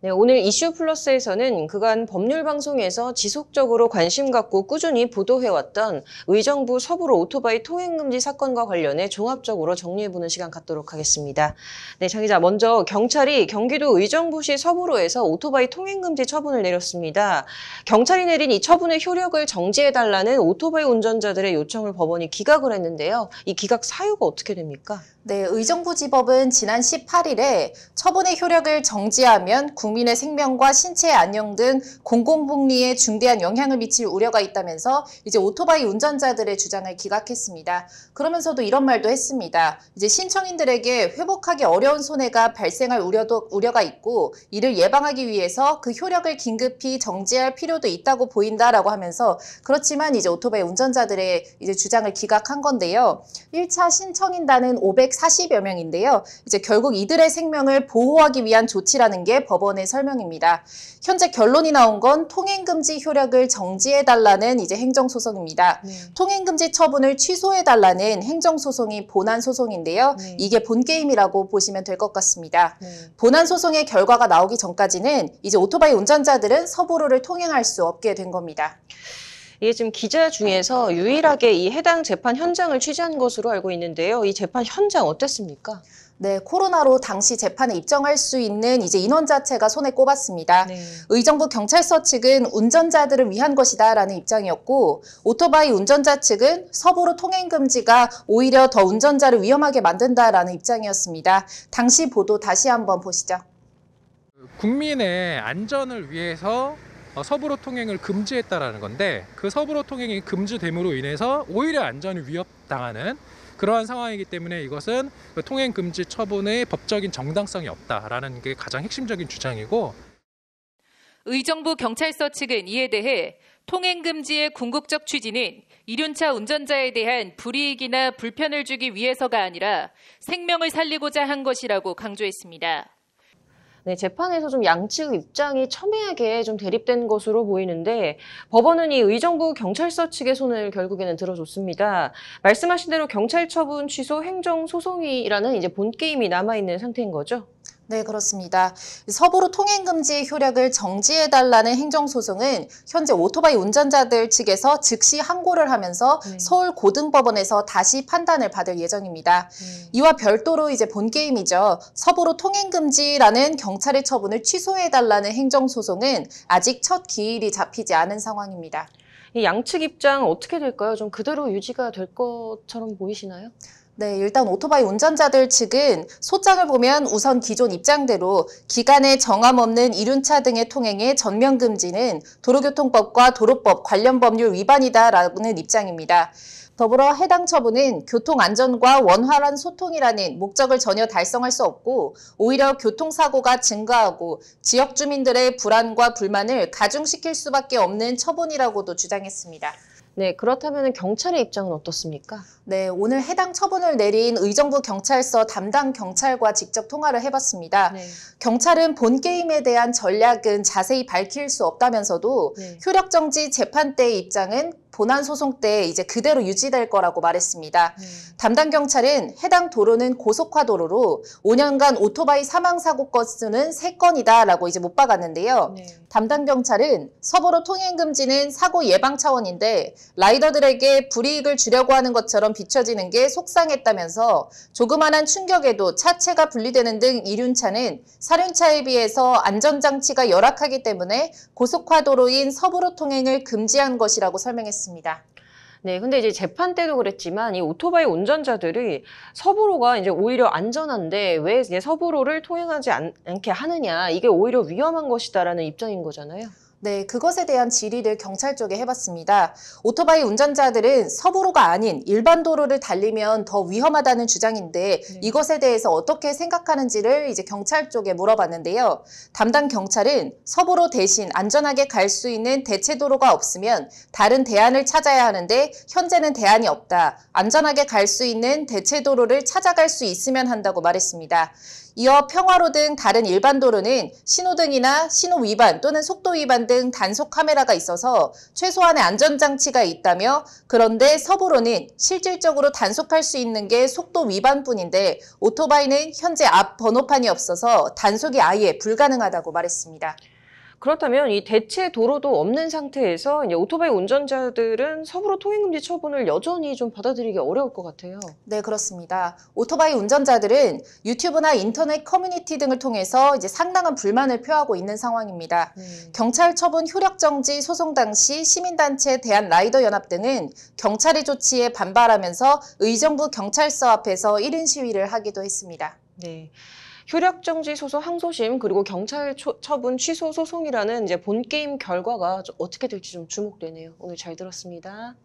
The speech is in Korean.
네, 오늘 이슈 플러스에서는 그간 법률 방송에서 지속적으로 관심 갖고 꾸준히 보도해왔던 의정부 서부로 오토바이 통행금지 사건과 관련해 종합적으로 정리해보는 시간 갖도록 하겠습니다. 네, 장 기자, 먼저 경찰이 경기도 의정부시 서부로에서 오토바이 통행금지 처분을 내렸습니다. 경찰이 내린 이 처분의 효력을 정지해달라는 오토바이 운전자들의 요청을 법원이 기각을 했는데요. 이 기각 사유가 어떻게 됩니까? 네, 의정부지법은 지난 18일에 처분의 효력을 정지하면 국민의 생명과 신체 안녕 등 공공복리에 중대한 영향을 미칠 우려가 있다면서 이제 오토바이 운전자들의 주장을 기각했습니다. 그러면서도 이런 말도 했습니다. 이제 신청인들에게 회복하기 어려운 손해가 발생할 우려가 있고 이를 예방하기 위해서 그 효력을 긴급히 정지할 필요도 있다고 보인다라고 하면서 그렇지만 이제 오토바이 운전자들의 이제 주장을 기각한 건데요. 1차 신청인단은 540여 명인데요. 이제 결국 이들의 생명을 보호하기 위한 조치라는 게 법원의 설명입니다. 현재 결론이 나온 건 통행금지 효력을 정지해달라는 이제 행정소송입니다. 통행금지 처분을 취소해달라는 행정소송이 본안소송인데요. 이게 본게임이라고 보시면 될 것 같습니다. 본안소송의 결과가 나오기 전까지는 이제 오토바이 운전자들은 서부로를 통행할 수 없게 된 겁니다. 이게 지금 기자 중에서 유일하게 이 해당 재판 현장을 취재한 것으로 알고 있는데요. 이 재판 현장 어땠습니까? 네, 코로나로 당시 재판에 입정할 수 있는 이제 인원 자체가 손에 꼽았습니다. 네. 의정부 경찰서 측은 운전자들을 위한 것이다라는 입장이었고 오토바이 운전자 측은 서부로 통행 금지가 오히려 더 운전자를 위험하게 만든다라는 입장이었습니다. 당시 보도 다시 한번 보시죠. 국민의 안전을 위해서 서부로 통행을 금지했다라는 건데 그 서부로 통행이 금지됨으로 인해서 오히려 안전이 위협당하는 그러한 상황이기 때문에 이것은 통행 금지 처분의 법적인 정당성이 없다라는 게 가장 핵심적인 주장이고 의정부 경찰서 측은 이에 대해 통행 금지의 궁극적 취지는 이륜차 운전자에 대한 불이익이나 불편을 주기 위해서가 아니라 생명을 살리고자 한 것이라고 강조했습니다. 네, 재판에서 좀 양측 입장이 첨예하게 좀 대립된 것으로 보이는데 법원은 이 의정부 경찰서 측의 손을 결국에는 들어줬습니다. 말씀하신 대로 경찰 처분 취소 행정소송이라는 이제 본게임이 남아있는 상태인 거죠? 네, 그렇습니다. 서부로 통행금지 효력을 정지해달라는 행정소송은 현재 오토바이 운전자들 측에서 즉시 항고를 하면서 서울고등법원에서 다시 판단을 받을 예정입니다. 이와 별도로 이제 본게임이죠. 서부로 통행금지라는 경찰의 처분을 취소해달라는 행정소송은 아직 첫 기일이 잡히지 않은 상황입니다. 이 양측 입장 어떻게 될까요? 좀 그대로 유지가 될 것처럼 보이시나요? 네, 일단 오토바이 운전자들 측은 소장을 보면 우선 기존 입장대로 기간에 정함 없는 이륜차 등의 통행의 전면 금지는 도로교통법과 도로법 관련 법률 위반이다라는 입장입니다. 더불어 해당 처분은 교통안전과 원활한 소통이라는 목적을 전혀 달성할 수 없고 오히려 교통사고가 증가하고 지역 주민들의 불안과 불만을 가중시킬 수밖에 없는 처분이라고도 주장했습니다. 네, 그렇다면 경찰의 입장은 어떻습니까? 네, 오늘 해당 처분을 내린 의정부 경찰서 담당 경찰과 직접 통화를 해봤습니다. 경찰은 본 게임에 대한 전략은 자세히 밝힐 수 없다면서도 효력정지 재판 때의 입장은 본안 소송 때 이제 그대로 유지될 거라고 말했습니다. 담당 경찰은 해당 도로는 고속화 도로로 5년간 오토바이 사망 사고 건수는 3건이다라고 이제 못 박았는데요. 담당 경찰은 서부로 통행 금지는 사고 예방 차원인데 라이더들에게 불이익을 주려고 하는 것처럼 비춰지는 게 속상했다면서 조그만한 충격에도 차체가 분리되는 등 이륜차는 사륜차에 비해서 안전장치가 열악하기 때문에 고속화 도로인 서부로 통행을 금지한 것이라고 설명했습니다. 네, 근데 이제 재판 때도 그랬지만 이 오토바이 운전자들이 서부로가 이제 오히려 안전한데 왜 이제 서부로를 통행하지 않게 하느냐, 이게 오히려 위험한 것이다라는 입장인 거잖아요. 네, 그것에 대한 질의를 경찰 쪽에 해봤습니다. 오토바이 운전자들은 서부로가 아닌 일반 도로를 달리면 더 위험하다는 주장인데 이것에 대해서 어떻게 생각하는지를 이제 경찰 쪽에 물어봤는데요. 담당 경찰은 서부로 대신 안전하게 갈 수 있는 대체 도로가 없으면 다른 대안을 찾아야 하는데 현재는 대안이 없다. 안전하게 갈 수 있는 대체 도로를 찾아갈 수 있으면 한다고 말했습니다. 이어 평화로 등 다른 일반 도로는 신호등이나 신호 위반 또는 속도 위반 등 단속 카메라가 있어서 최소한의 안전장치가 있다며, 그런데 서부로는 실질적으로 단속할 수 있는 게 속도 위반뿐인데 오토바이는 현재 앞 번호판이 없어서 단속이 아예 불가능하다고 말했습니다. 그렇다면 이 대체 도로도 없는 상태에서 이제 오토바이 운전자들은 서부로 통행금지 처분을 여전히 좀 받아들이기 어려울 것 같아요. 네, 그렇습니다. 오토바이 운전자들은 유튜브나 인터넷 커뮤니티 등을 통해서 이제 상당한 불만을 표하고 있는 상황입니다. 경찰 처분 효력 정지 소송 당시 시민단체 대한라이더연합 등은 경찰의 조치에 반발하면서 의정부 경찰서 앞에서 1인 시위를 하기도 했습니다. 네. 효력정지 소송 항소심 그리고 경찰 처분 취소 소송이라는 이제 본 게임 결과가 어떻게 될지 좀 주목되네요. 오늘 잘 들었습니다.